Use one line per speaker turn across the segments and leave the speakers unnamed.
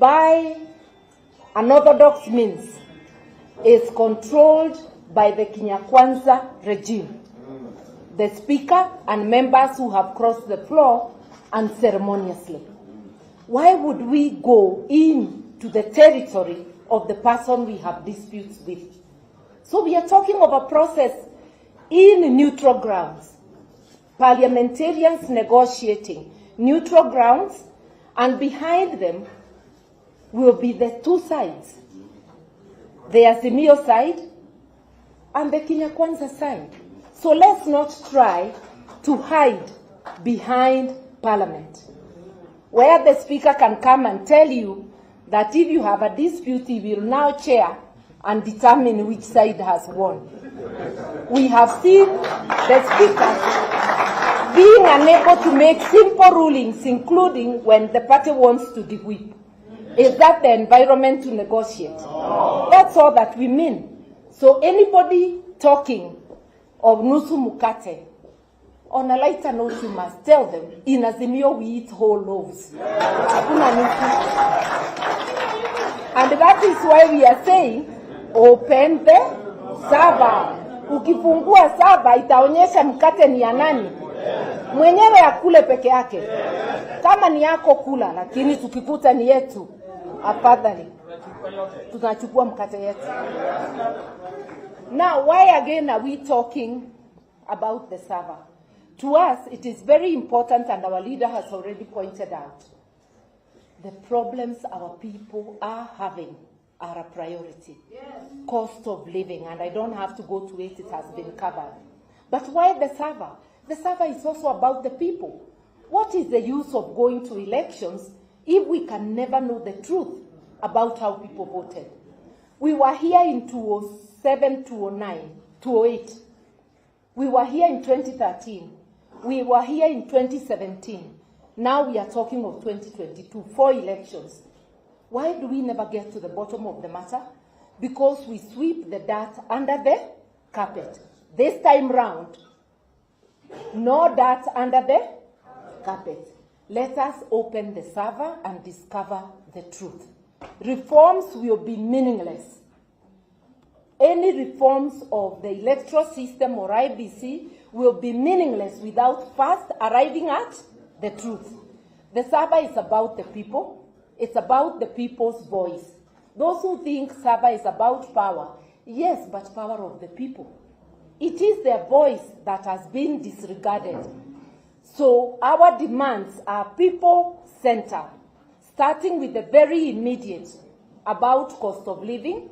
by unorthodox means is controlled by the Kenya Kwanza regime, the speaker and members who have crossed the floor unceremoniously. Why would we go into the territory of the person we have disputes with? So we are talking of a process in neutral grounds, parliamentarians negotiating neutral grounds, and behind them will be the two sides, the Azimio side and the Kenya Kwanza side. So let's not try to hide behind Parliament, where the Speaker can come and tell you that if you have a dispute, he will now chair and determine which side has won. We have seen the Speaker being unable to make simple rulings, including when the party wants to de-whip. Is that the environment to negotiate? That's all that we mean. So anybody talking of nusu mukate, on a lighter note, you must tell them, in Azimio we eat whole loaves. And that is why we are saying, open the server. Ukifungua server, itaonyesha mkate ni ya nani. Mwenyewe akule peke yake. Kama ni yako kula, lakini tukikuta ni yetu, afadhali tunachukua mkate yetu. Now, why again are we talking about the server? To us, it is very important, and our leader has already pointed out, the problems our people are having are a priority. Yes. Cost of living, and I don't have to go to it, it has been covered. But why the server? The server is also about the people. What is the use of going to elections if we can never know the truth about how people voted? We were here in 2007, 2009, 2008. We were here in 2013. We were here in 2017. Now we are talking of 2022, 4 elections. Why do we never get to the bottom of the matter? Because we sweep the dirt under the carpet. This time round, no dirt under the carpet. Let us open the server and discover the truth. Reforms will be meaningless. Any reforms of the electoral system or IBC will be meaningless without first arriving at the truth. The server is about the people. It's about the people's voice. Those who think server is about power, yes, but power of the people. It is their voice that has been disregarded. So our demands are people-centered, starting with the very immediate about cost of living,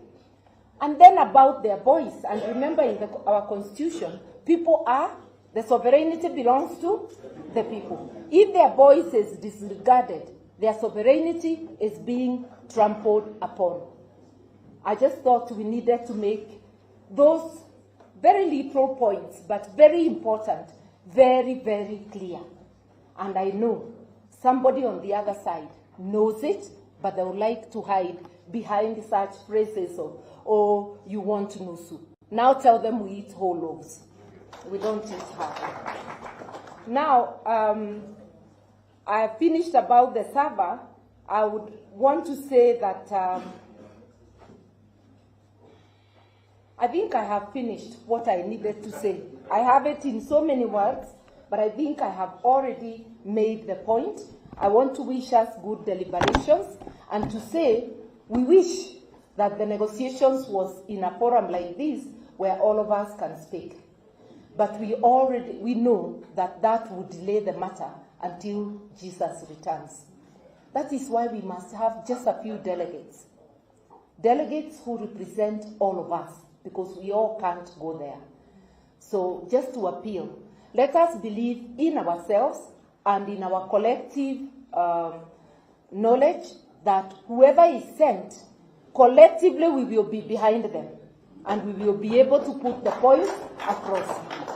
and then about their voice. And remember, in our constitution, people are, the sovereignty belongs to the people. If their voice is disregarded, their sovereignty is being trampled upon. I just thought we needed to make those very little points, but very important, very, very clear. And I know somebody on the other side knows it, but they would like to hide behind such phrases of, oh, you want nusu. Now tell them we eat whole loaves. We don't eat half. Now, I have finished about the server. I would want to say that I think I have finished what I needed to say. I have it in so many words, but I think I have already made the point. I want to wish us good deliberations and to say we wish that the negotiations was in a forum like this where all of us can speak. But we know that that would delay the matter until Jesus returns. That is why we must have just a few delegates. Delegates who represent all of us, because we all can't go there. So just to appeal, let us believe in ourselves and in our collective knowledge that whoever is sent, collectively we will be behind them and we will be able to put the point across.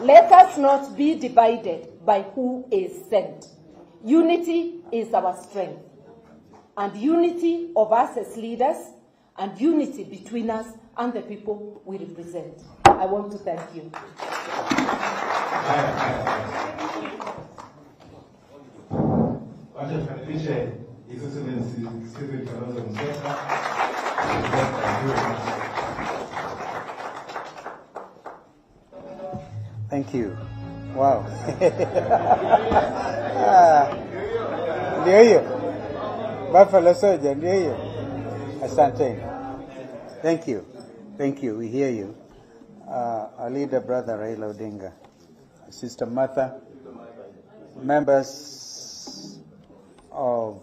Let us not be divided by who is sent. Unity is our strength, and unity of us as leaders and unity between us and the people we represent. I want to thank you.
Wacha tukaribishe His Excellency Stephen Kalonzo Musyoka.
Thank you. Wow. Ndio hiyo. Buffalo Soldier, ndio hiyo. Asante. Thank you. Thank you. We hear you. Our leader, Brother Raila Odinga, Sister Martha, members of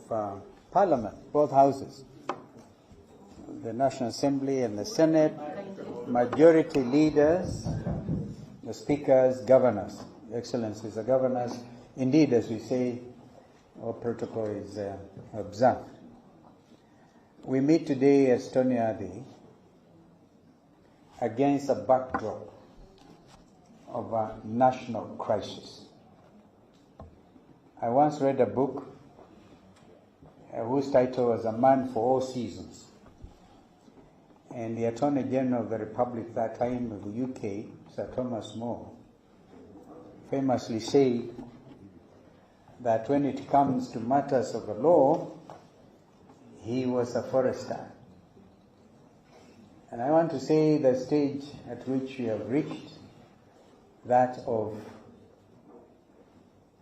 Parliament, both houses, the National Assembly and the Senate, majority leaders, the speakers, governors, excellencies, the governors. Indeed, as we say, our protocol is observed. We meet today at Stonyadi against a backdrop of a national crisis. I once read a book whose title was A Man for All Seasons. And the Attorney General of the Republic at that time of the UK, Sir Thomas More, famously said that when it comes to matters of the law, he was a forester. And I want to say the stage at which we have reached, that of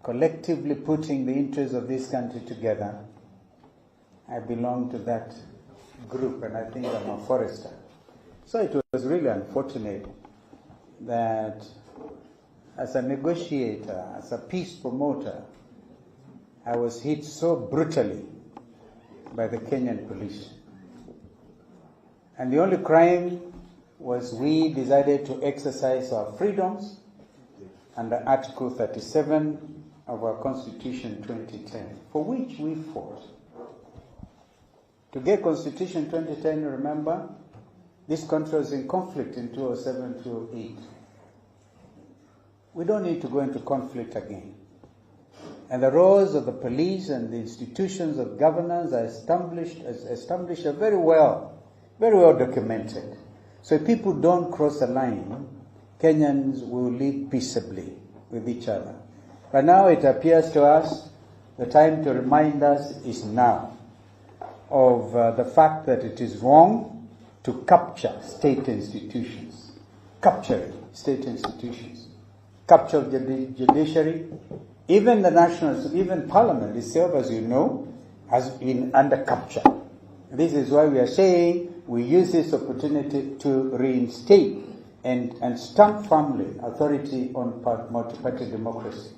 collectively putting the interests of this country together. I belong to that group, and I think I'm a forester. So it was really unfortunate that as a negotiator, as a peace promoter, I was hit so brutally by the Kenyan police. And the only crime was we decided to exercise our freedoms under Article 37 of our Constitution 2010, for which we fought. To get Constitution 2010, remember, this country was in conflict in 2007, 2008. We don't need to go into conflict again. And the roles of the police and the institutions of governance are established are very well documented. So if people don't cross the line, Kenyans will live peaceably with each other. But now it appears to us the time to remind us is now of the fact that it is wrong to capture state institutions. Capture state institutions. Capture the judiciary. Even even Parliament itself, as you know, has been under capture. This is why we are saying we use this opportunity to reinstate and stamp firmly authority on multi-party democracy.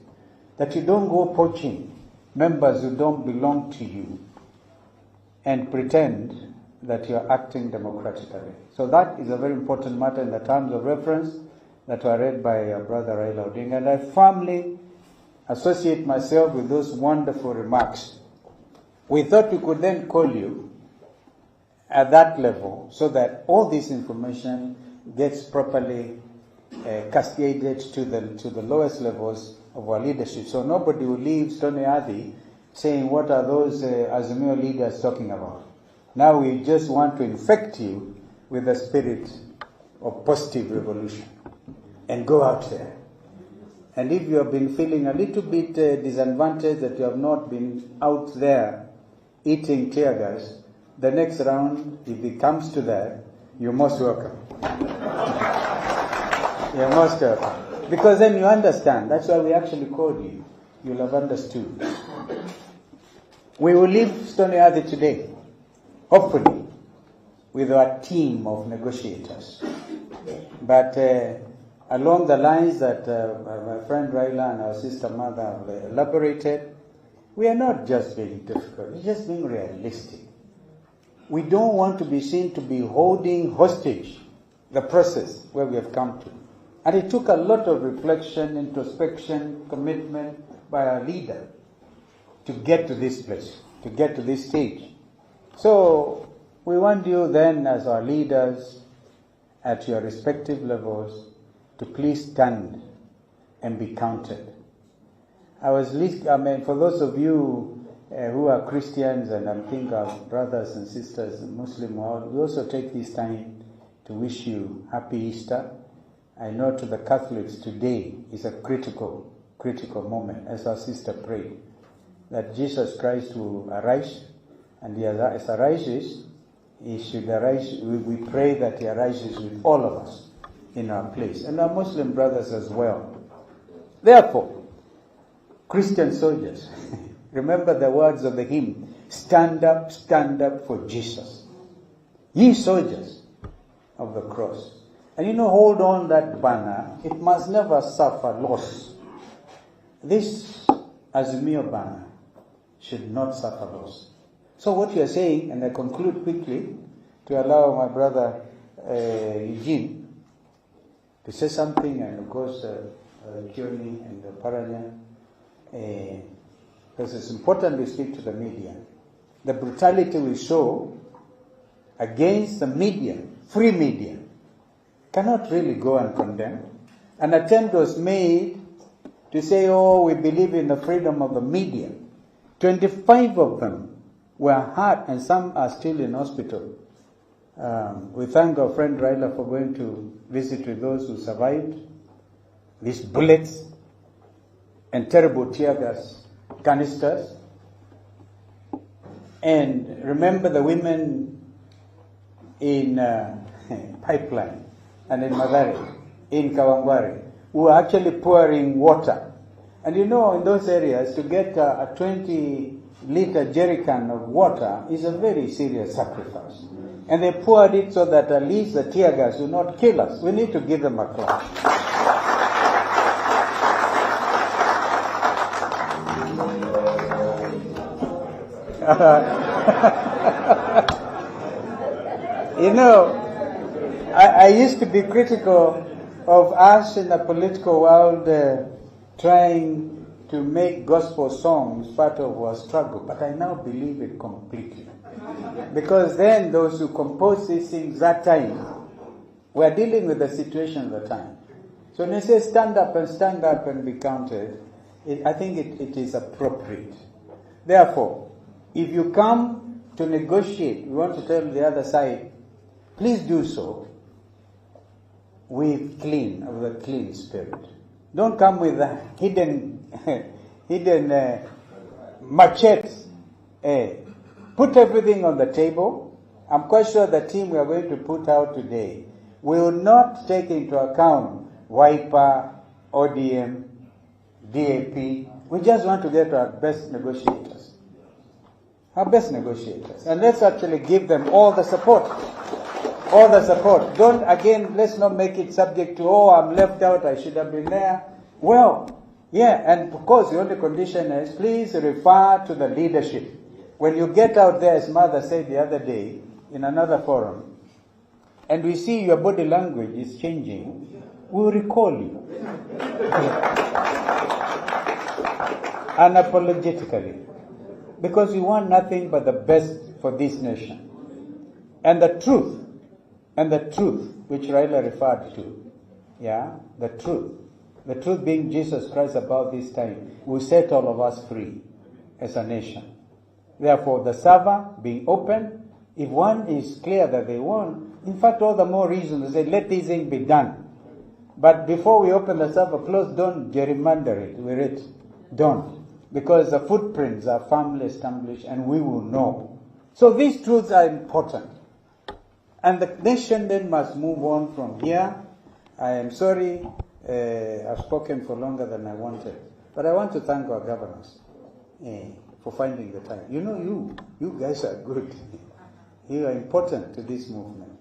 That you don't go poaching members who don't belong to you and pretend that you are acting democratically. So that is a very important matter in the terms of reference that were read by Brother Raila Odinga. And I firmly associate myself with those wonderful remarks. We thought we could then call you at that level so that all this information gets properly cascaded to the lowest levels of our leadership. So nobody will leave Stony Adi saying, what are those Azimio leaders talking about? Now we just want to infect you with the spirit of positive revolution and go out there. And if you have been feeling a little bit disadvantaged that you have not been out there eating tear gas, the next round, if it comes to that, you're most welcome. You're most welcome. Because then you understand. That's why we actually called you. You'll have understood. We will leave Stony Adi today, hopefully, with our team of negotiators. But along the lines that my friend Raila and our sister Mother have elaborated, we are not just being difficult, we're just being realistic. We don't want to be seen to be holding hostage the process where we have come to. And it took a lot of reflection, introspection, commitment by our leader to get to this place, to get to this stage. So we want you then, as our leaders at your respective levels, to please stand and be counted. For those of you who are Christians, and I think our brothers and sisters in Muslim world, we also take this time to wish you happy Easter. I know to the Catholics today is a critical moment, as our sister prayed. that Jesus Christ will arise, and he arises, he should arise. We pray that he arises with all of us in our place, and our Muslim brothers as well. Therefore, Christian soldiers, remember the words of the hymn, stand up for Jesus. Ye soldiers of the cross. And hold on that banner. It must never suffer loss. This Azimio banner should not suffer loss. So what you are saying, and I conclude quickly to allow my brother Eugene to say something, and of course Kioni and Paranya, because it's important we speak to the media. The brutality we show against the media, free media, cannot really go and condemn. An attempt was made to say, oh, we believe in the freedom of the media. 25 of them were hurt, and some are still in hospital. We thank our friend Raila for going to visit with those who survived these bullets and terrible tear gas canisters. And remember the women in Pipeline and in Mathare, in Kawangware, who were actually pouring water. And in those areas, to get a 20-liter jerrycan of water is a very serious sacrifice. And they poured it so that at least the tear gas will not kill us. We need to give them a clap. I used to be critical of us in the political world trying to make gospel songs part of our struggle, but I now believe it completely. Because then those who composed these things that time were dealing with the situation at the time. So when they say stand up and be counted, I think it is appropriate. Therefore, if you come to negotiate, we want to tell the other side, please do so with a clean spirit. Don't come with a hidden machetes. Put everything on the table. I'm quite sure the team we are going to put out today will not take into account Wiper, ODM, DAP. We just want to get our best negotiators. And let's actually give them all the support. Let's not make it subject to, I'm left out, I should have been there. Well, yeah, and of course the only condition is please refer to the leadership. When you get out there, as Mother said the other day in another forum, and we see your body language is changing, we'll recall you. Unapologetically. Because we want nothing but the best for this nation. And the truth which Raila referred to, the truth being Jesus Christ about this time, will set all of us free as a nation. Therefore, the server being open, if one is clear that they want, in fact, all the more reason to say, let this thing be done. But before we open the server close, don't gerrymander it with it. Don't. Because the footprints are firmly established and we will know. So these truths are important. And the nation then must move on from here. I am sorry, I've spoken for longer than I wanted. But I want to thank our governors for finding the time. You guys are good. You are important to this movement.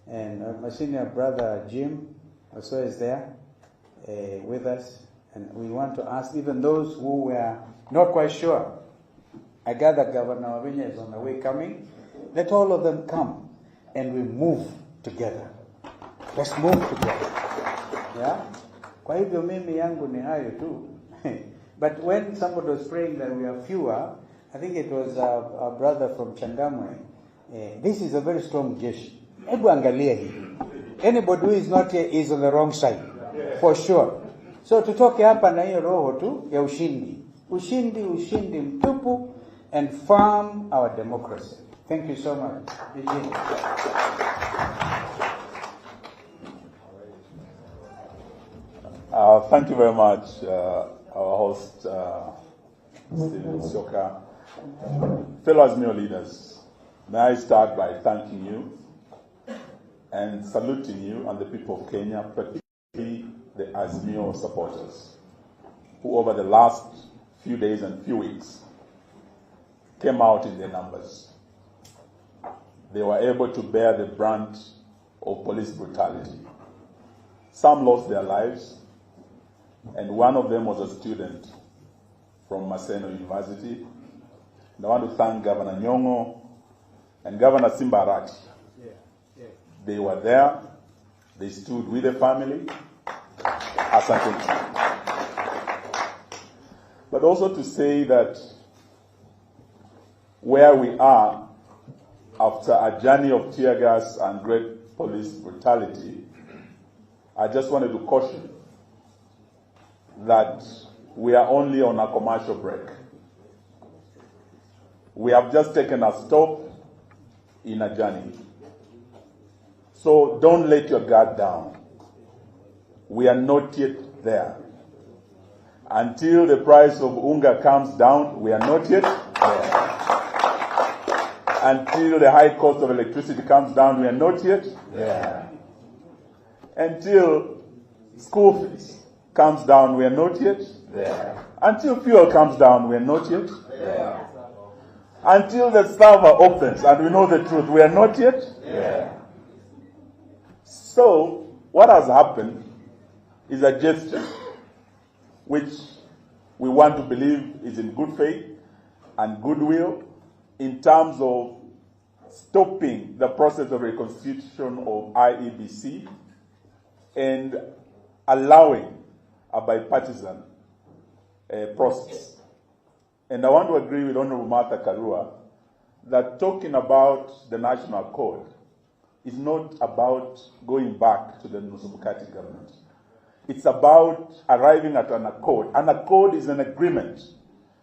And my senior brother Jim also is there with us. And we want to ask even those who were not quite sure. I gather Governor Odinga is on the way coming. Let all of them come and we move together. Let's move together. Yeah? Kwa hivyo mimi yangu ni hayo tu. But when somebody was praying that we are fewer, I think it was our brother from Changamwe. This is a very strong jeshi. Hebu angalia hii. Anybody who is not here is on the wrong side. For sure. So tutoke hapa na hiyo roho tu ya ushindi. Ushindi mtupu, and farm our democracy. Thank you so much.
Thank you very much, our host, Mr. Musyoka. Fellow Azimio leaders, may I start by thanking you and saluting you and the people of Kenya, particularly the Azimio supporters, who over the last few days and few weeks came out in their numbers. They were able to bear the brunt of police brutality. Some lost their lives, and one of them was a student from Maseno University. And I want to thank Governor Nyong'o and Governor Simbarati. They were there. They stood with the family. Asante. But also to say that where we are after a journey of tear gas and great police brutality, I just wanted to caution that we are only on a commercial break. We have just taken a stop in a journey. So don't let your guard down. We are not yet there. Until the price of unga comes down, we are not yet there. Until the high cost of electricity comes down, we are not yet there. Until school fees comes down, we are not yet there. Until fuel comes down, we are not yet there. Until the server opens and we know the truth, we are not yet there. So, what has happened is a gesture which we want to believe is in good faith and goodwill in terms of stopping the process of reconstitution of IEBC and allowing a bipartisan process. And I want to agree with Honorable Martha Karua that talking about the national code is not about going back to the Musyoka government. It's about arriving at an accord. An accord is an agreement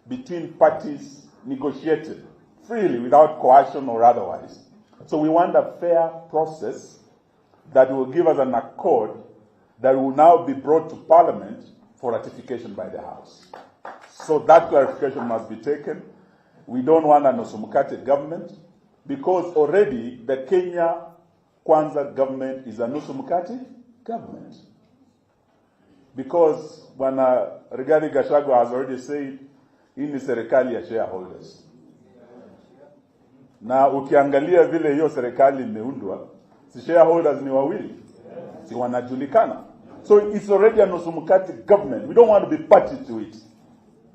between parties negotiated freely without coercion or otherwise. So we want a fair process that will give us an accord that will now be brought to Parliament for ratification by the House. So that clarification must be taken. We don't want a Musyoka government because already the Kenya Kwanza government is a Musyoka government. Because when Rigathi Gachagua has already said, hii ni serikali ya shareholders. Na ukiangalia vile hiyo serikali imeundwa, si shareholders ni wawili, si wanajulikana. So it's already a Musyoka government. We don't want to be party to it.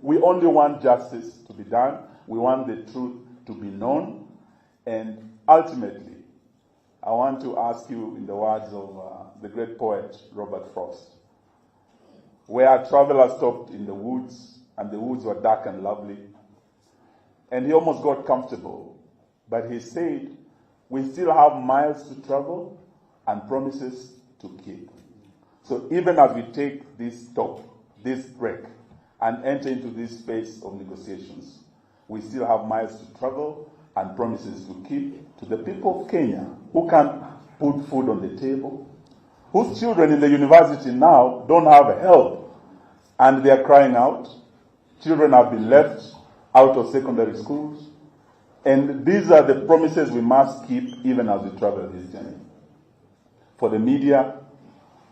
We only want justice to be done. We want the truth to be known. And ultimately, I want to ask you in the words of the great poet Robert Frost, where a traveler stopped in the woods, and the woods were dark and lovely, and he almost got comfortable. But he said, we still have miles to travel and promises to keep. So even as we take this stop, this break, and enter into this space of negotiations, we still have miles to travel and promises to keep to the people of Kenya who can put food on the table, whose children in the university now don't have help, and they are crying out. Children have been left out of secondary schools. And these are the promises we must keep even as we travel this journey. For the media,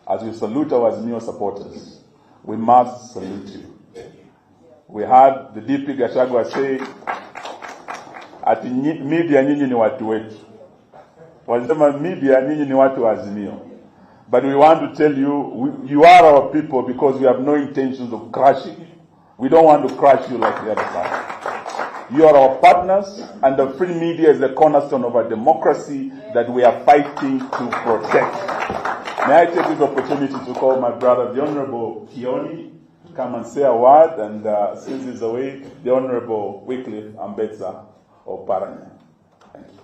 as we salute our Azimio supporters, we must salute you. We heard the DP Gachagua say, ati media nyinyi ni watu wetu. Walisema media nyinyi ni watu wa Azimio. But we want to tell you, you are our people because we have no intentions of crushing you. We don't want to crush you like the other side. You are our partners, and the free media is the cornerstone of our democracy that we are fighting to protect. May I take this opportunity to call my brother, the Honorable Kioni, to come and say a word, and since he's away, the Honorable Wycliffe Ambetsa of Paranya. Thank you.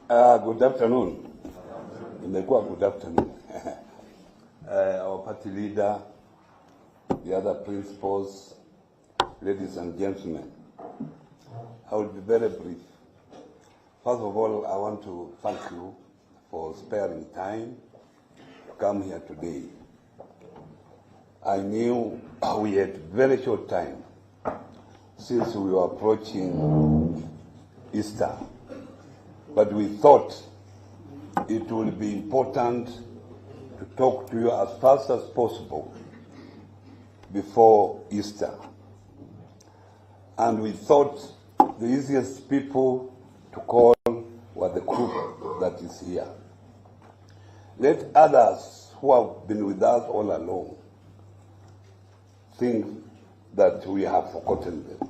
Good afternoon. Good afternoon. Our party leader, the other principals, ladies and gentlemen. I will be very brief. First of all, I want to thank you for sparing time to come here today. I knew we had very short time since we were approaching Easter. But we thought it would be important to talk to you as fast as possible before Easter. And we thought the easiest people to call were the group that is here. Let others who have been with us all along think that we have forgotten them.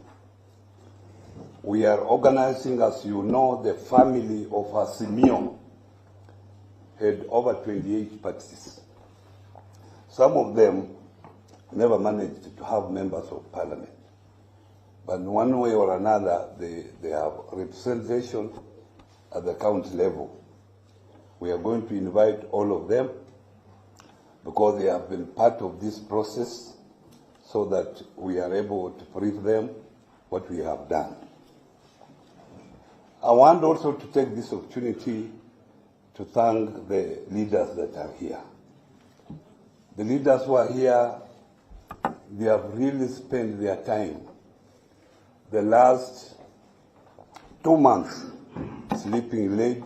We are organizing, as you know, the family of Azimio had over 28 parties. Some of them never managed to have members of parliament. But in one way or another, they have representation at the county level. We are going to invite all of them because they have been part of this process so that we are able to brief them what we have done. I want also to take this opportunity to thank the leaders that are here. The leaders who are here, they have really spent their time the last 2 months sleeping late,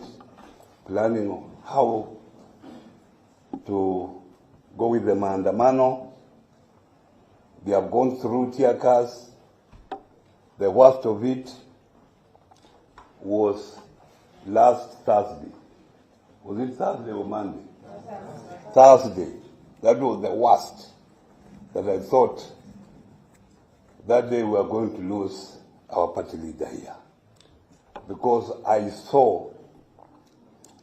planning how to go with the maandamano. They have gone through tear gas. The worst of it was last Thursday. Was it Thursday or Monday? Thursday. That was the worst. That I thought that day we were going to lose our party leader here. Because I saw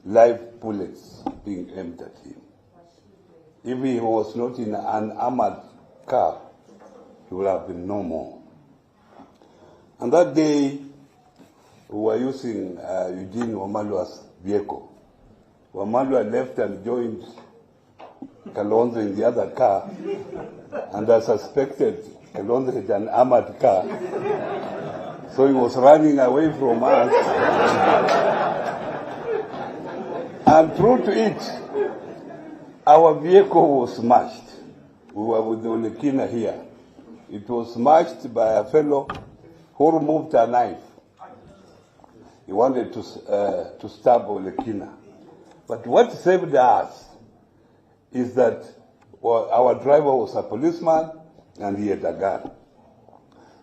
live bullets being aimed at him. If he was not in an armored car, he would have been no more. And that day, we were using Eugene Wamalwa's vehicle. Wamalwa left and joined Kalonzo in the other car, and I suspected Kalonzo had an armored car. So he was running away from us. And true to it, our vehicle was smashed. We were with the Olekina here. It was smashed by a fellow who removed a knife. He wanted to stab Olekina. But what saved us is that our driver was a policeman and he had a gun.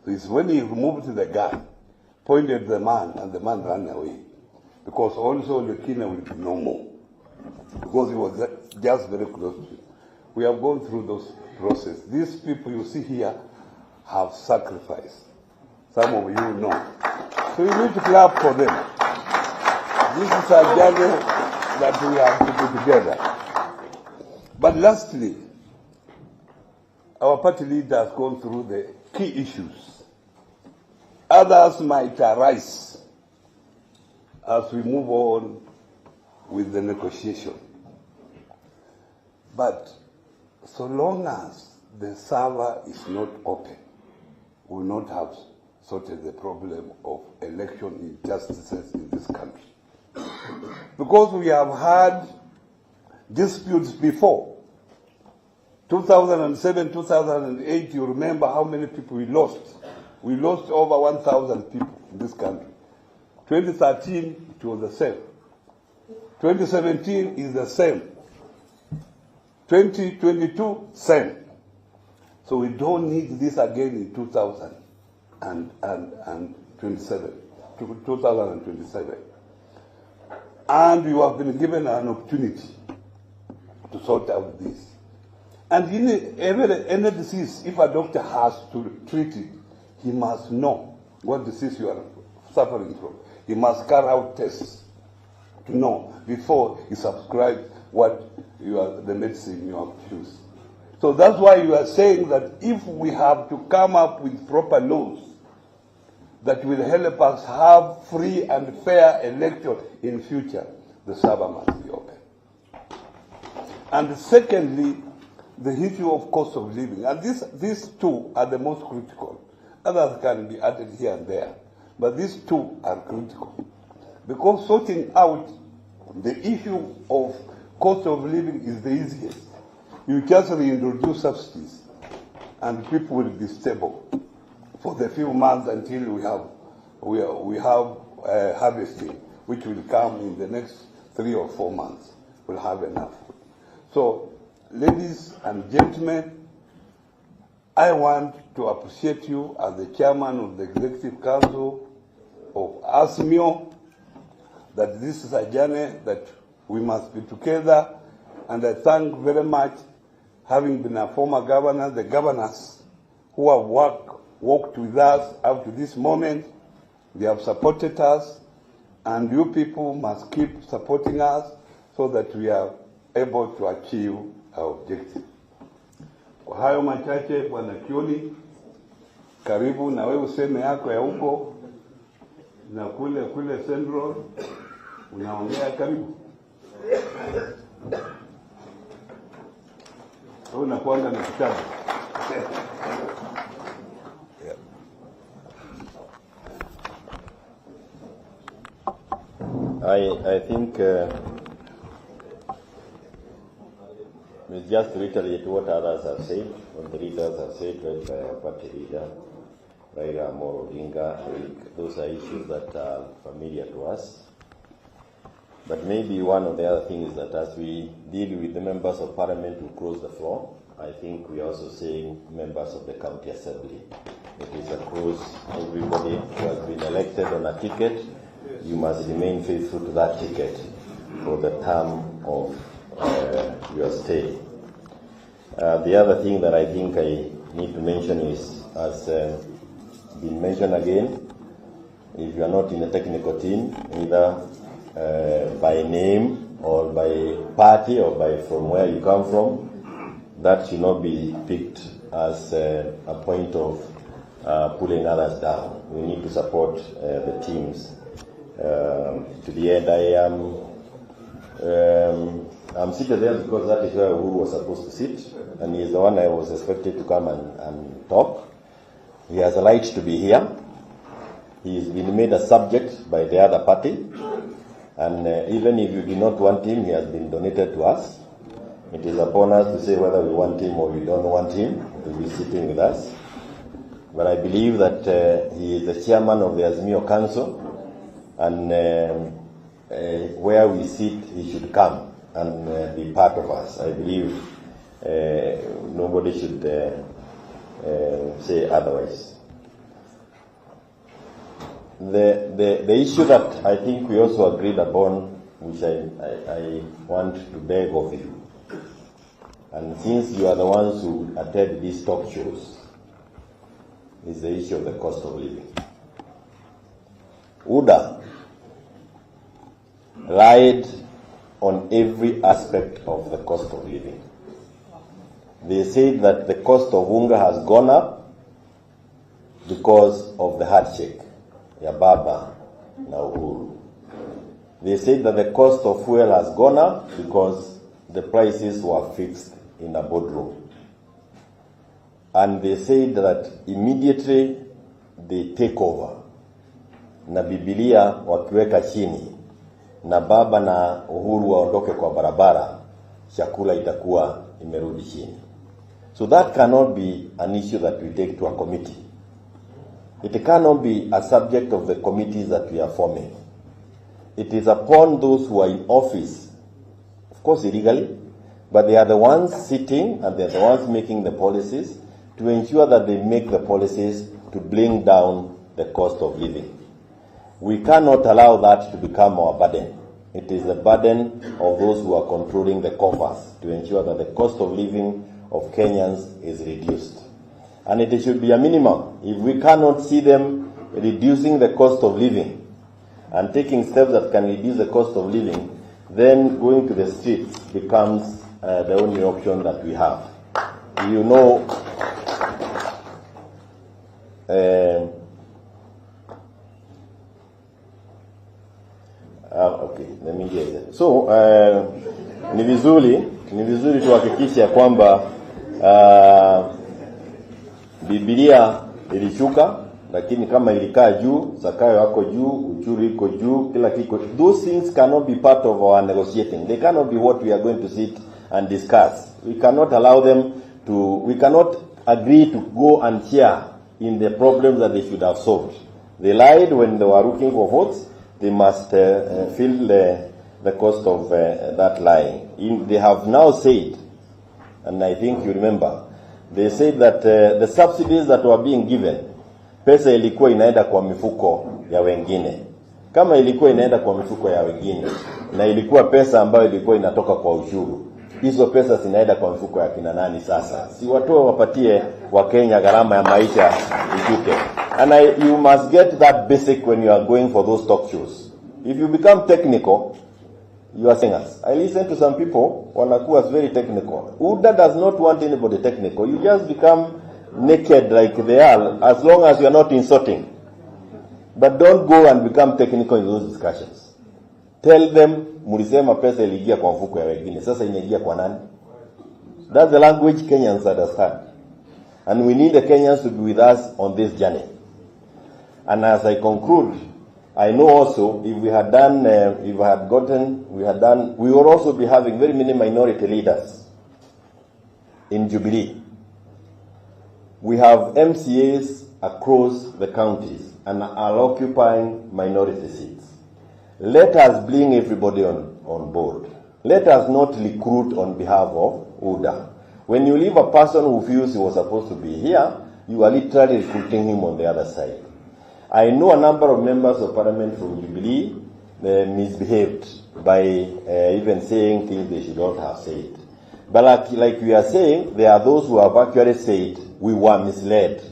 So it's when he removed the gun, pointed at the man, and the man ran away. Because also Olekina will be no more. Because he was just very close to him. We have gone through those processes. These people you see here have sacrificed. Some of you know. So you need to clap for them. This is a journey that we have to do together. But lastly, our party leader has gone through the key issues. Others might arise as we move on with the negotiation. But so long as the server is not open, we will not have sorted the problem of election injustices in this country. Because we have had disputes before. 2007, 2008, you remember how many people we lost. We lost over 1,000 people in this country. 2013, it was the same. 2017 is the same. 2022, same. So we don't need this again in 2027. And you have been given an opportunity to sort out this. And in any disease, if a doctor has to treat it, he must know what disease you are suffering from. He must carry out tests to know before he subscribes the medicine you have to use. So that's why you are saying that if we have to come up with proper laws that will help us have free and fair election in future, the server must be open. And secondly, the issue of cost of living. And these two are the most critical. Others can be added here and there. But these two are critical. Because sorting out the issue of cost of living is the easiest. You just reintroduce subsidies and people will be stable for the few months until we have harvesting, which will come in the next 3 or 4 months. We'll have enough. So, ladies and gentlemen, I want to appreciate you as the chairman of the Executive Council of Azimio, that this is a journey that we must be together, and I thank very much, having been a former governor, the governors who have worked with us up to this moment. They have supported us, and you people must keep supporting us so that we are able to achieve our objective. Kwa hayo machache, Bwana Kioni, karibu na wewe useme yako ya huko na kule Central unaongea, karibu. Wewe unakuanga na kitabu.
I think we'll just reiterate what others have said, what the leaders have said, led by our party leader, Raila Odinga. Those are issues that are familiar to us. But maybe one of the other things is that as we deal with the members of parliament who close the floor, I think we are also saying members of the county assembly. It is across everybody who has been elected on a ticket. You must remain faithful to that ticket for the term of your stay. The other thing that I think I need to mention is, as been mentioned again, if you are not in a technical team, either by name or by party or by from where you come from, that should not be picked as a point of pulling others down. We need to support the teams to the end. I'm seated there because that is where Uhuru was supposed to sit, and he is the one I was expected to come and talk. He has a right to be here. He has been made a subject by the other party, and even if you do not want him, he has been donated to us. It is upon us to say whether we want him or we don't want him to be sitting with us. But I believe that he is the chairman of the Azimio Council, and where we sit, he should come and be part of us. I believe nobody should say otherwise. The issue that I think we also agreed upon, which I want to beg of you, and since you are the ones who attend these talk shows, is the issue of the cost of living. UDA lied on every aspect of the cost of living. They said that the cost of unga has gone up because of the handshake, ya Baba na Uhuru. They said that the cost of fuel has gone up because the prices were fixed in a boardroom. And they said that immediately they take over, na Biblia wakiweka chini, na Baba na Uhuru waondoke kwa barabara, chakula itakuwa imerudi chini. So that cannot be an issue that we take to a committee. It cannot be a subject of the committees that we are forming. It is upon those who are in office, of course illegally, but they are the ones sitting and they are the ones making the policies to ensure that they make the policies to bring down the cost of living. We cannot allow that to become our burden. It is the burden of those who are controlling the coffers to ensure that the cost of living of Kenyans is reduced. And it should be a minimum. If we cannot see them reducing the cost of living and taking steps that can reduce the cost of living, then going to the streets becomes the only option that we have. You know, okay, let me get it. So, ni vizuri tuhakikishe kwamba Biblia ilishuka, lakini kama ilikaa juu, Zakayo yako juu, uchuru iko juu, kila kiko. Those things cannot be part of our negotiating. They cannot be what we are going to sit and discuss. We cannot allow them to, we cannot agree to go and share in the problems that they should have solved. They lied when they were looking for votes. They must feel the cost of that lying. They have now said, and I think you remember, they said that the subsidies that were being given, pesa ilikuwa inaenda kwa mifuko ya wengine. Kama ilikuwa inaenda kwa mifuko ya wengine, na ilikuwa pesa ambayo ilikuwa inatoka kwa ushuru, hizo pesa zinaenda kwa mifuko ya kina nani sasa? Si watoe wapatie wa Kenya gharama ya maisha ishuke. And you must get that basic when you are going for those talk shows. If you become technical, you are saying us. I listen to some people, wanakuwa very technical. UDA does not want anybody technical. You just become naked like they are, as long as you are not insulting. But don't go and become technical in those discussions. Tell them, mulisema pesa iliingia kwa mfuko ya wengine. Sasa inaingia kwa nani? That's the language Kenyans understand. And we need the Kenyans to be with us on this journey. And as I conclude, I know also if we had done, we would also be having very many minority leaders in Jubilee. We have MCAs across the counties and are occupying minority seats. Let us bring everybody on board. Let us not recruit on behalf of UDA. When you leave a person who feels he was supposed to be here, you are literally recruiting him on the other side. I know a number of members of parliament from Jubilee misbehaved by even saying things they should not have said. But like we are saying, there are those who have actually said we were misled.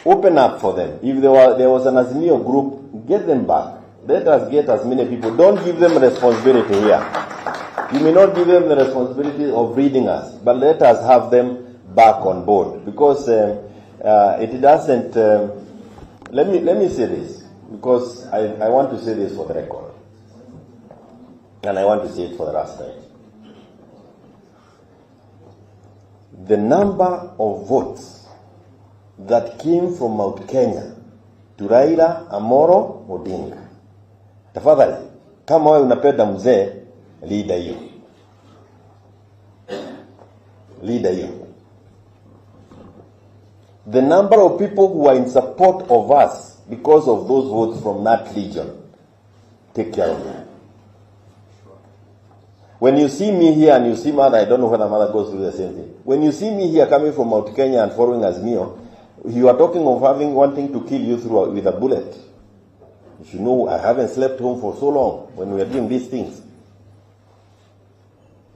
Open up for them. If there was an Azimio group, get them back. Let us get as many people. Don't give them responsibility here. You may not give them the responsibility of reading us, but let us have them back on board. Because it doesn't... let me say this, because I want to say this for the record. And I want to say it for the last time. The number of votes that came from Mount Kenya to Raila Amoro Odinga. Tafadhali, kama wewe unapenda mzee, leader hiyo. Leader hiyo. The number of people who are in support of us because of those votes from that region, take care of them. When you see me here and you see Mother, I don't know whether Mother goes through the same thing. When you see me here coming from Mount Kenya and following Azimio, you are talking of wanting to kill you with a bullet. You should know I haven't slept home for so long when we are doing these things.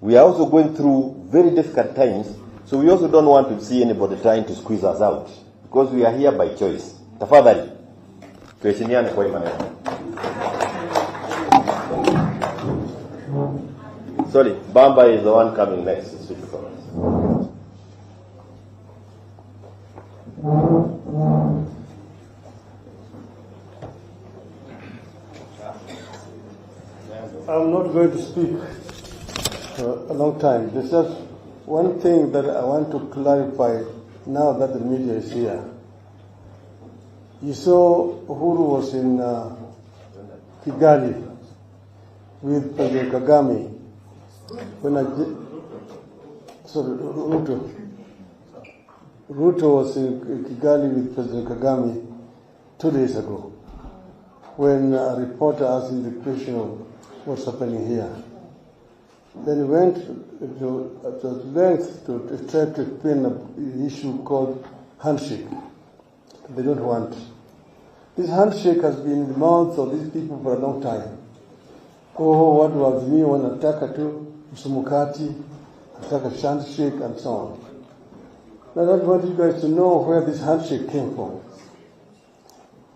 We are also going through very difficult times, so we also don't want to see anybody trying to squeeze us out, because we are here by choice. Tafadhali, tuheshimiane kwa imani. Sorry, Bamba is the one coming next to speak for us.
I'm not going to speak for a long time. There's just one thing that I want to clarify now that the media is here. You saw Uhuru was in Kigali with President Kagame. Ruto was in Kigali with President Kagame 2 days ago, when a reporter asked him the question of what's happening here. Then he went to length to try to explain an issue called handshake. They don't want. This handshake has been in the mouths of these people for a long time. Oh, what was me wanataka tu msumukati, wanataka handshake and so on. Now I want you guys to know where this handshake came from.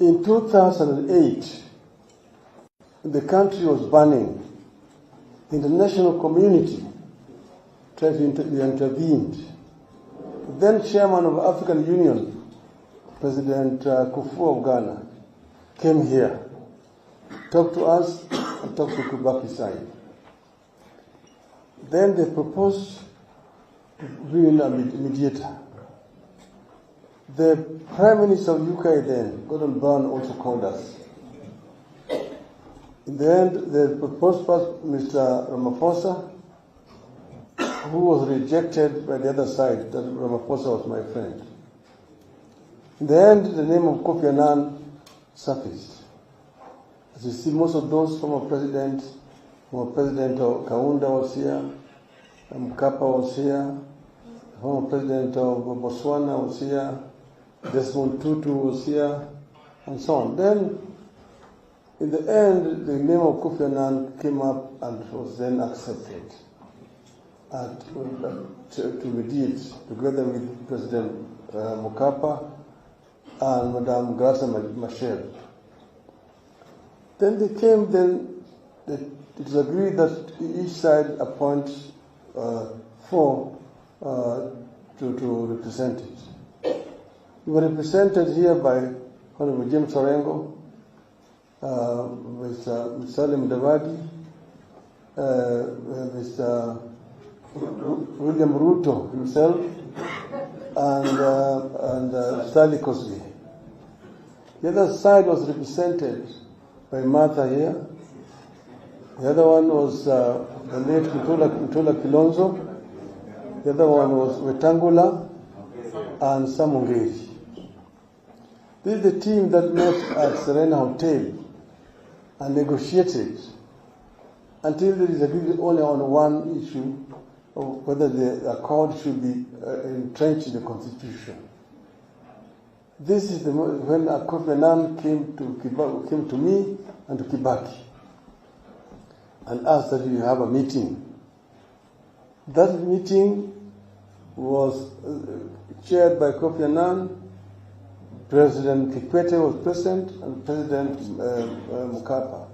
In 2008, the country was burning. The international community tried to intervene. Then chairman of African Union, President Kufu of Ghana, came here, talked to us, and talked to Kibaki side. Then they proposed to bring in a mediator. The Prime Minister of UK then, Gordon Brown, also called us. In the end, they proposed first Mr. Ramaphosa, who was rejected by the other side, that Ramaphosa was my friend. In the end, the name of Kofi Annan surfaced. As you see, most of those former presidents Kaunda was here, Mkapa was here, the former president of Botswana was here, Desmond Tutu was here, and so on. Then, in the end, the name of Kofi Annan came up and was then accepted to mediate together with President Mkapa and Madame Graça Machel. Then they came, it was agreed that each side appoints four to represent it. We were represented here by Honorable James Orengo, Mr. Salim Davadi, Mr. William Ruto himself, and Stanley Cosby. The other side was represented by Martha here. The other one was the late Karua Kalonzo. The other one was Wetangula and Samungeri. This is the team that met at Serena Hotel and negotiated until there is agreed only on one issue of whether the accord should be entrenched in the Constitution. This is when Kofi Annan came to me and to Kibaki and asked that we have a meeting. That meeting was chaired by Kofi Annan. President Kikwete was present and President Mkapa.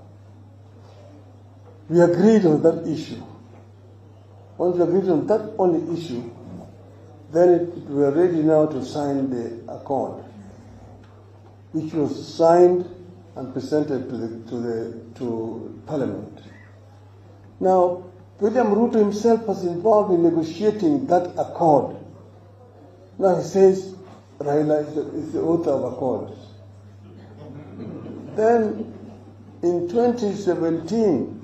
We agreed on that issue. Once we agreed on that only issue, then we were ready now to sign the accord, which was signed and presented to Parliament. Now, William Ruto himself was involved in negotiating that accord. Now he says Raila is the author of accords. Then, in 2017,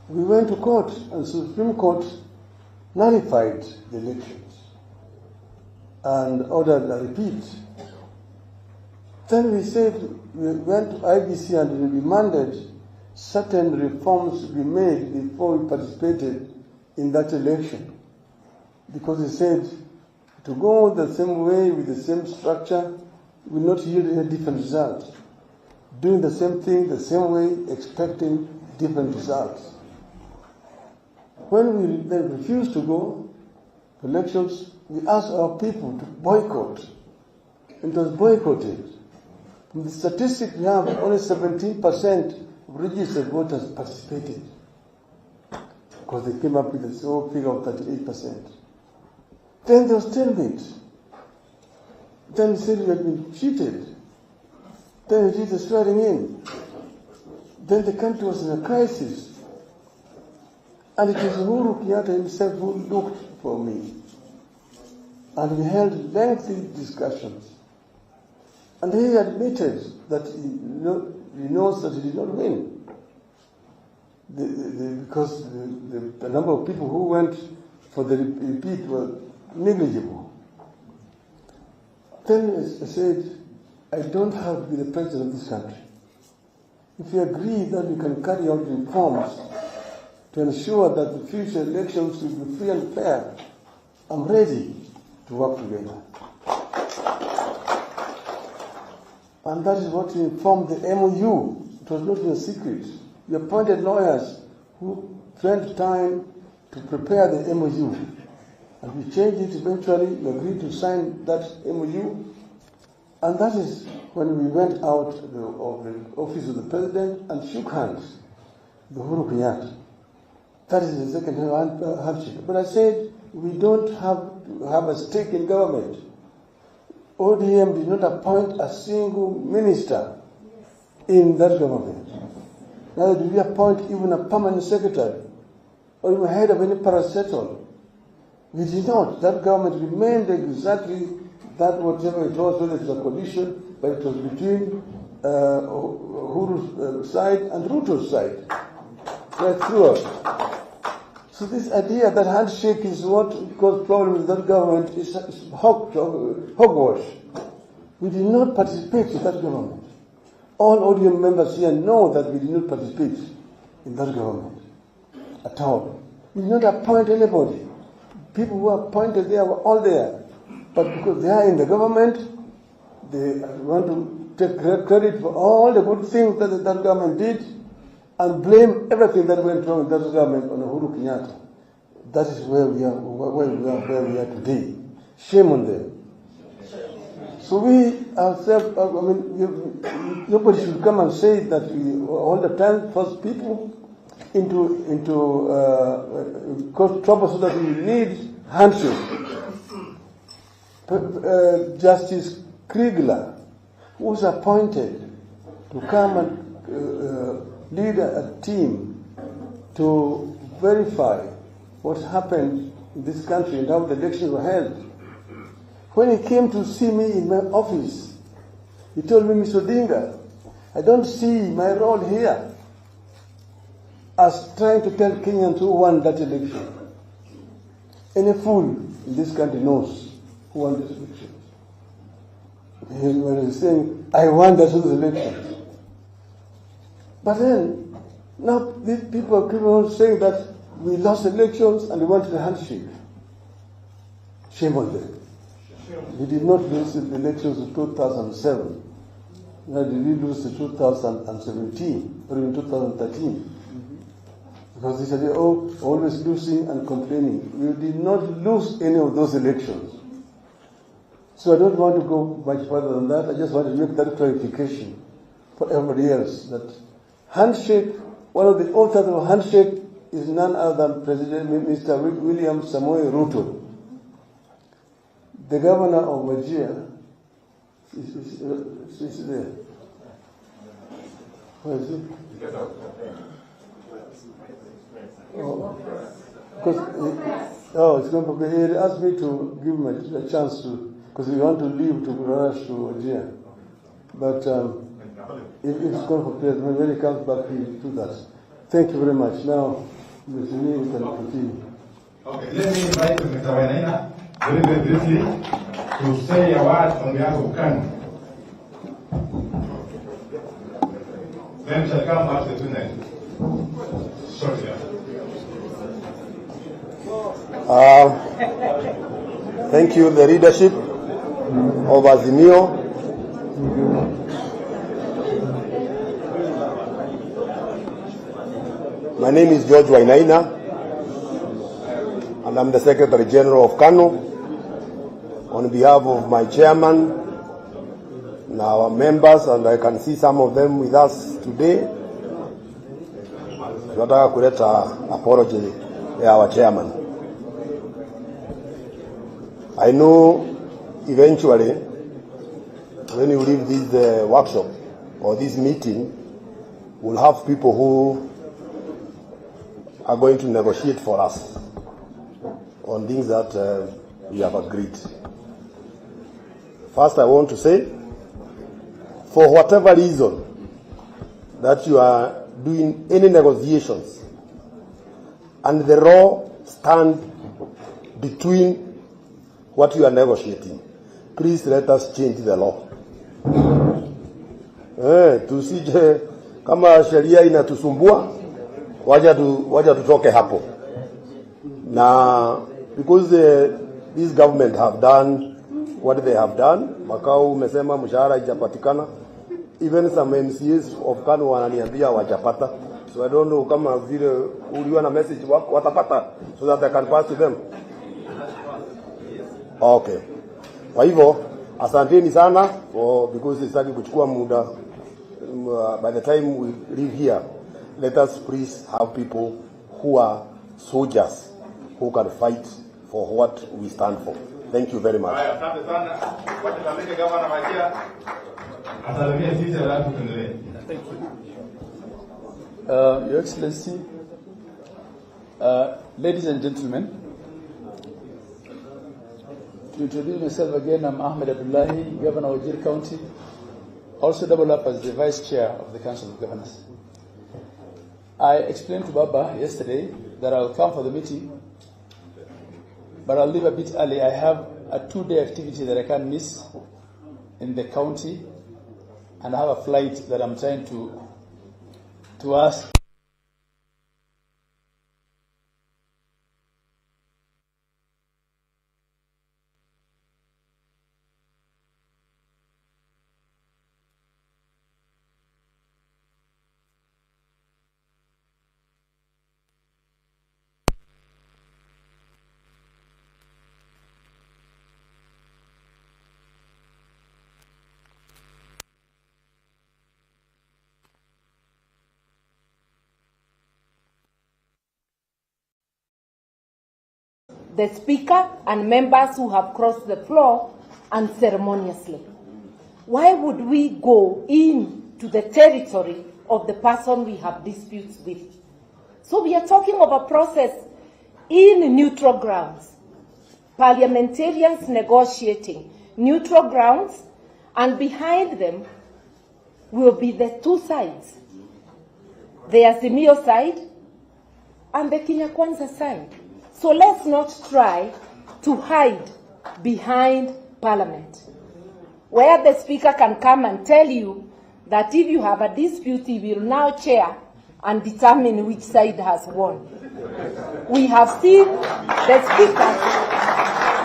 we went to court, and the Supreme Court nullified the elections and ordered a repeat. Then we said we went to IBC and we demanded certain reforms be made before we participated in that election, because they said to go the same way with the same structure will not yield any different result. Doing the same thing the same way, expecting different results. When we then refused to go to elections, we asked our people to boycott. It was boycotted. From the statistics we have, only 17% of registered voters participated, because they came up with a small figure of 38%. Then there was stalemate. Then we said we had been cheated. Then we did the swearing in. Then the country was in a crisis. And it was Uhuru Kenyatta himself who looked for me. And we held lengthy discussions. And he admitted that he knows that he did not win. Because the number of people who went for the repeat were negligible. Then I said, I don't have to be the president of this country. If we agree that we can carry out reforms to ensure that the future elections will be free and fair, I'm ready to work together. And that is what we informed the MOU. It was not a secret. We appointed lawyers who spent time to prepare the MOU. And we changed it eventually. We agreed to sign that MOU. And that is when we went out of the office of the president and shook hands with Uhuru Kenyatta. That is the second handshake. But I said, we don't have to have a stake in government. ODM did not appoint a single minister in that government. Neither did we appoint even a permanent secretary or even head of any parastatal. We did not. That government remained exactly that whatever it was, whether it was a coalition, but it was between Uhuru's side and Ruto's side. Right throughout. So this idea that handshake is what caused problems in that government is hogwash. We did not participate in that government. All ODM members here know that we did not participate in that government at all. We did not appoint anybody. People who were appointed there were all there. But because they are in the government, they want to take credit for all the good things that that government did and blame everything that went wrong in that government on Uhuru Kenyatta. That is where we are today. Shame on them. So we ourselves, nobody should come and say that we all the time force people into cause trouble so that we need handshake. Justice Kriegler was appointed to come and lead a team to verify what happened in this country and how the elections were held. When he came to see me in my office, he told me, Mr. Odinga, I don't see my role here as trying to tell Kenyans who won that election. Any fool in this country knows who won this election. When he's saying, I won those elections. But then, now these people are keeping on saying that we lost elections and we wanted a handshake. Shame on them. We did not lose the elections in 2007. Now did we lose the 2017 or in 2013? Because they said, oh, always losing and complaining. We did not lose any of those elections. So I don't want to go much further than that. I just want to make that clarification for everybody else that handshake, one of the authors of handshake is none other than President Mr. William Samoei Ruto. The governor of Wajir is there. Where is he? It's not okay. He asked me to give him a chance to, because we want to leave to rush to Wajir. But if it's going for prayer, when he comes back, he will do that. Thank you very much. Now, Mr. Lee, you can continue.
Okay, let me invite Mr. Wainaina very, very briefly to say a word on behalf of Kanu. Then we shall come back to the tonight. Shortly.
Thank you, the leadership of Azimio. My name is George Wainaina, and I'm the Secretary General of KANU. On behalf of my chairman and our members, and I can see some of them with us today, tunataka kuleta apology ya our chairman. I know eventually when you leave this workshop or this meeting, we'll have people who are going to negotiate for us on things that we have agreed. First, I want to say, for whatever reason that you are doing any negotiations and the law stand between what you are negotiating, please let us change the law. Tusije kama sheria inatusumbua, waja tutoke hapo. Na because this government have done what they have done, makao umesema mshahara haijapatikana. Even some MCAs of KANU wananiambia wajapata. So I don't know kama vile uliwa na message watapata so that I can pass to them. Okay. Kwa hivyo asanteni sana because sitaki kuchukua muda. By the time we leave here, let us please have people who are soldiers who can fight for what we stand for. Thank you very much.
Thank you. Your Excellency, ladies and gentlemen, to introduce myself again, I'm Ahmed Abdullahi, Governor of Wajir County, also double up as the Vice Chair of the Council of Governors. I explained to Baba yesterday that I'll come for the meeting, but I'll leave a bit early. I have a 2-day activity that I can't miss in the county, and I have a flight that I'm trying to ask.
The Speaker and members who have crossed the floor unceremoniously. Why would we go into the territory of the person we have disputes with? So we are talking of a process in neutral grounds. Parliamentarians negotiating neutral grounds, and behind them will be the two sides. The Azimio side and the Kenya Kwanza side. So let's not try to hide behind Parliament, where the Speaker can come and tell you that if you have a dispute, he will now chair and determine which side has won. We have seen the Speaker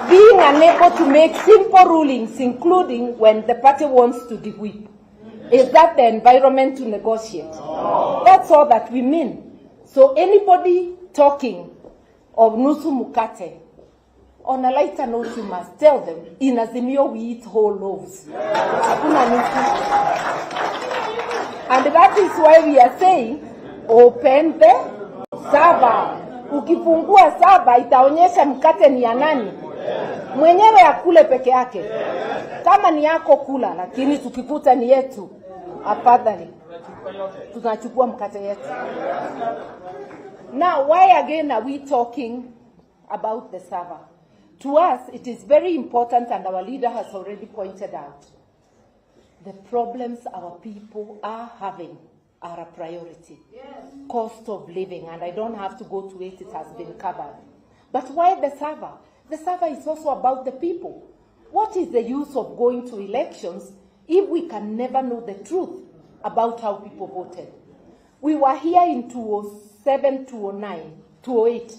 being unable to make simple rulings, including when the party wants to de-whip. Is that the environment to negotiate? That's all that we mean. So anybody talking of nusu mukate, on a lighter note, you must tell them, in Azimio we eat whole loaves. Hakuna nusu. And that is why we are saying, open the saba. Ukifungua saba, itaonyesha mkate ni ya nani. Mwenyewe akule peke yake. Kama ni yako kula, lakini tukikuta ni yetu, afadhali tunachukua mkate yetu. Now, why again are we talking about the server? To us, it is very important, and our leader has already pointed out, the problems our people are having are a priority. Yes. Cost of living, and I don't have to go to it has been covered. But why the server? The server is also about the people. What is the use of going to elections if we can never know the truth about how people voted? We were here in 2007, 2009, 2008.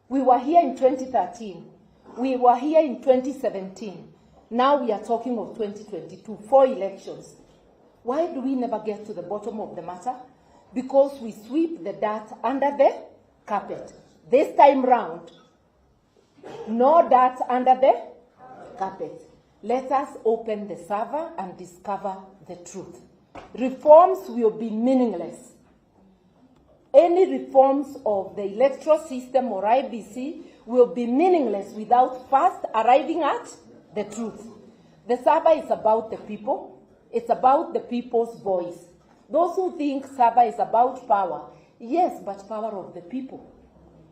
We were here in 2013. We were here in 2017. Now we are talking of 2022, 4 elections. Why do we never get to the bottom of the matter? Because we sweep the dirt under the carpet. This time round, no dirt under the carpet. Let us open the server and discover the truth. Reforms will be meaningless. Any reforms of the electoral system or IBC will be meaningless without first arriving at the truth. The server is about the people. It's about the people's voice. Those who think server is about power, yes, but power of the people.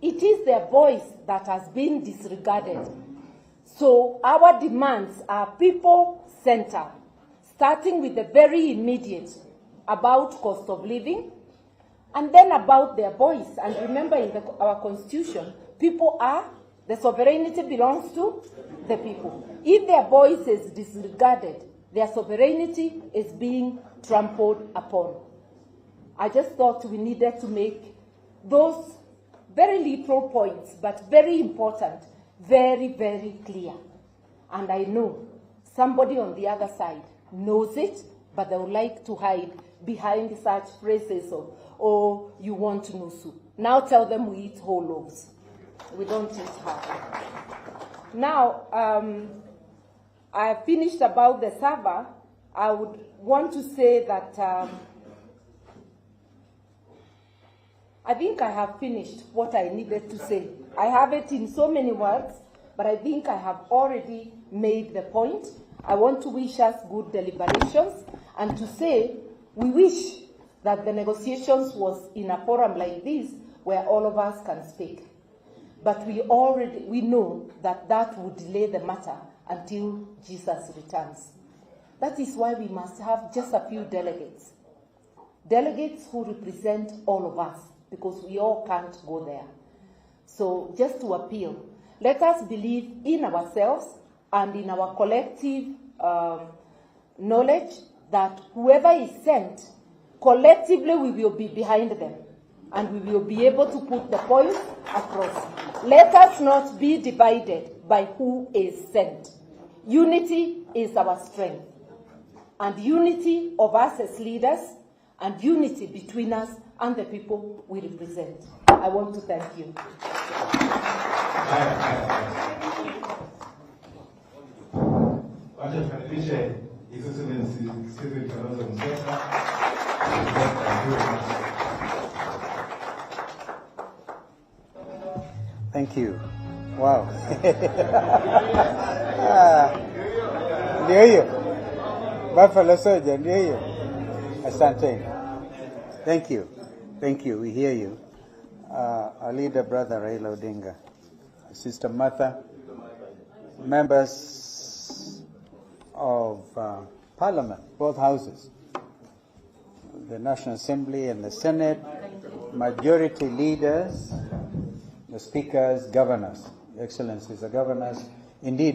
It is their voice that has been disregarded. So our demands are people-centered, starting with the very immediate about cost of living, and then about their voice. And remember, in our constitution, people are, the sovereignty belongs to the people. If their voice is disregarded, their sovereignty is being trampled upon. I just thought we needed to make those very little points, but very important, very, very clear. And I know somebody on the other side knows it, but they would like to hide behind such phrases of, oh, you want nusu. Now tell them we eat whole loaves. We don't eat half. Now, I have finished about the server. I would want to say that I think I have finished what I needed to say. I have it in so many words, but I think I have already made the point. I want to wish us good deliberations and to say we wish that the negotiations was in a forum like this where all of us can speak. But we know that that would delay the matter until Jesus returns. That is why we must have just a few delegates. delegates who represent all of us, because we all can't go there. So just to appeal, let us believe in ourselves and in our collective knowledge that whoever is sent, collectively we will be behind them and we will be able to put the points across. Let us not be divided by who is sent. Unity is our strength, and unity of us as leaders and unity between us and the people we represent. I want to thank you.
Wacha tukaribishe His Excellency Kalonzo Musyoka.
Thank you. Wow. Ndio hiyo. Buffalo Soldier, ndio hiyo. Asante. Thank you. Thank you. We hear you. Our leader, Brother Raila Odinga, Sister Martha, members of Parliament, both houses, the National Assembly and the Senate, majority leaders, the speakers, governors, Excellencies, the governors, indeed